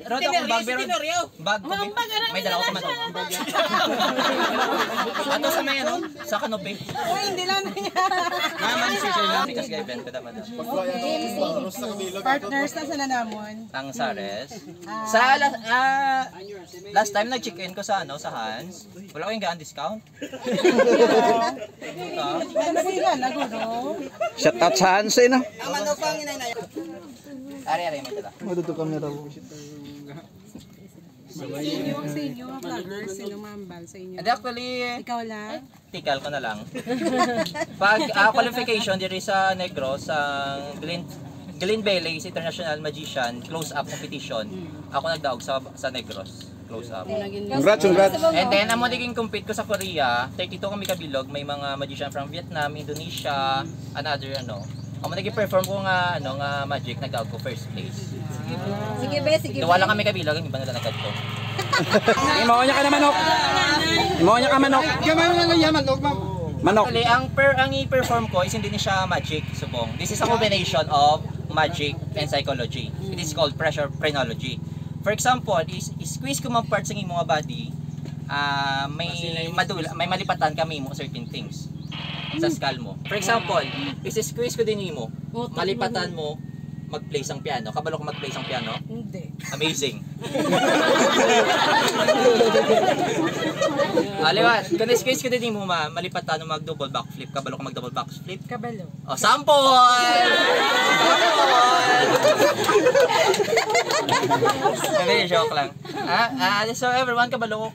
Rod akong bag meron. Bag ko. May dala ko tomato. Ato sa may ano? Sa kanopi. Uy, hindi lang na yan. Naman si Sir lang kasi kay Ben kada man. Partners na sa nanamon. Ang Sares. Sa last time nag-check-in ko sa ano sa Hans, wala ko yung gaan discount. Ano sila naguro? Shout out sa Hans eh, no? Ang manupang inay. Ari may dala. Maduto camera po. Sa inyo, vloggers, sino mambal sa inyo? Actually, Ikaw lang? tikal ko na lang. Pag qualification diri sa Negros sa Glenn Bailey International Magician close-up competition. Ako nagdaog sa Negros. Close-up. Congrats. And then, ang naging compete ko sa Korea, 32 kami kabilog. May mga magician from Vietnam, Indonesia, another ano. Ang naging perform ko nga magic, nagdaog ko first place. Sige be, sige. Wala kami kabilog, yung iba nila nagkadto. Imaw niya ka na manok. Imaw niya ka manok. Manok. Actually, ang i-perform ko is hindi ni siya magic, subong. This is a combination of magic and psychology. It is called pressure phrenology. For example, squeeze ko mga parts ng imong body, may malipatan kami mo certain things sa skull mo. For example, squeeze ko din mo, malipatan mo mag-play sang piano. Kabalo ko mag-play sang piano? Hindi. Amazing. Aliwat, kung squeeze ko din mo malipatan mo mag-double backflip. Kabalo ko mag-double backflip? Kabalo. Oh, sample! Hindi, joke lang. So everyone, kabalo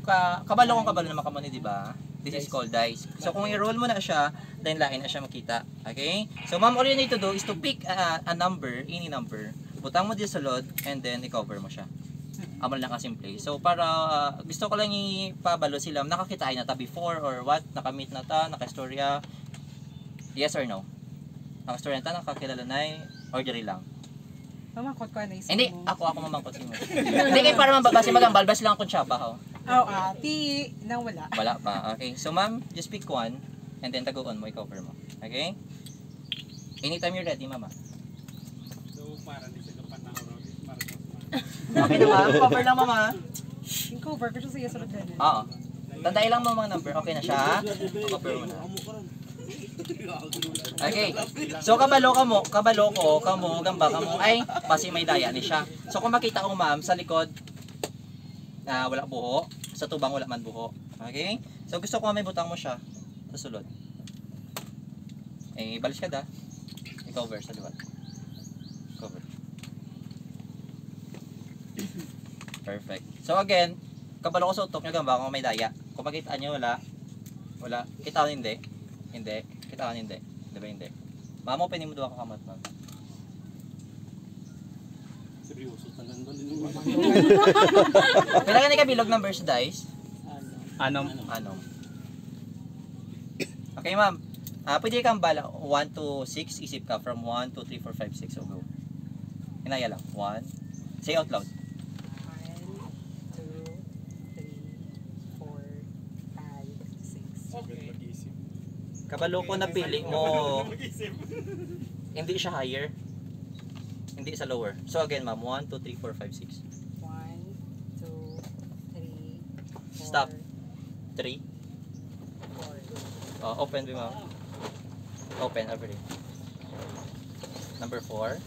naman ka mo ni, di ba? This is called dice. So kung i-roll mo na siya, then lain na siya makita. Okay? So ma'am, all you need to do is to pick a number, any number. Butang mo dito sa load, and then i-cover mo siya. Amal na kasimple. So para gusto ko lang ipabalo sila, nakakitain na ta before or what? Nakamit na ta, nakastorya. Yes or no? Nakastorya na ta, nakakilala na or diri lang? Mamangkot ko na isip mo. Hindi, ako mamangkot sa mo. Hindi kayo para mababasi magambal, bas lang kung siya ba ho? Ti nang wala. Wala pa. Okay. So ma'am, just pick one and then taguan mo, i-cover mo. Okay? Anytime you're ready, mama. So para di sa kapan na oro, Okay na ma'am, cover lang mama. Yung cover ko siya sa sulod na. Oo. Tandai lang mo mga number. Okay na siya. Cover mo na. Okay. So kabalo ko, gamba kamo ay basi may daya ni siya. So kung makita ko ma'am sa likod wala buho, sa tubang wala man buho. Okay? So gusto ko may butang mo siya sa sulod. Eh balis ka da. I-cover sa liwat. Cover. Perfect. So again, kabalo ko sa utok nyo gamba kung may daya. Kung makita nyo wala. Kita ko hindi. Kita ko hindi. Diba hindi? Mamo, pwede mo doon kakamot ma'am. seryoso talaga. Kailangan ni kabilog numbers dice. Anom. Okay ma'am. Pwede kang bala 1 to 6 isip ka from 1 2 3 4 5 6 so go. Inaya lang. 1. Say out loud. 1, 2, 3, 4, 5, 6. Okay. Kabalo ko na pili mo. Hindi siya higher. Hindi sa lower. So again ma'am, 1 2 3 4 5 6. 1, 2, 3, 4. Stop. 3. 4. Open mo ma'am. Open every. Number 4.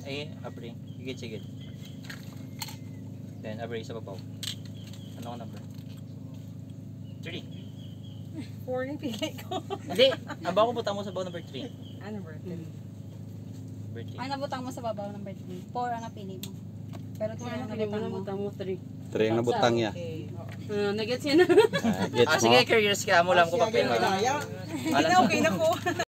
Ay, abri. Higit. Then abri sa babaw. Ano ang number? 3. 4 yung pili ko. Hindi. Aba ko butang mo sa babaw number 3. Ano birthday? Number 3. Ang nabutang mo sa babaw ng birthday. 4 ang napili mo. Pero 3 ang nabutang mo. 3. 3 na butang niya. Okay. Nag-gets yan. Gets mo? Sige, curious ka. Mo lang ko papel. Hindi na okay na ko.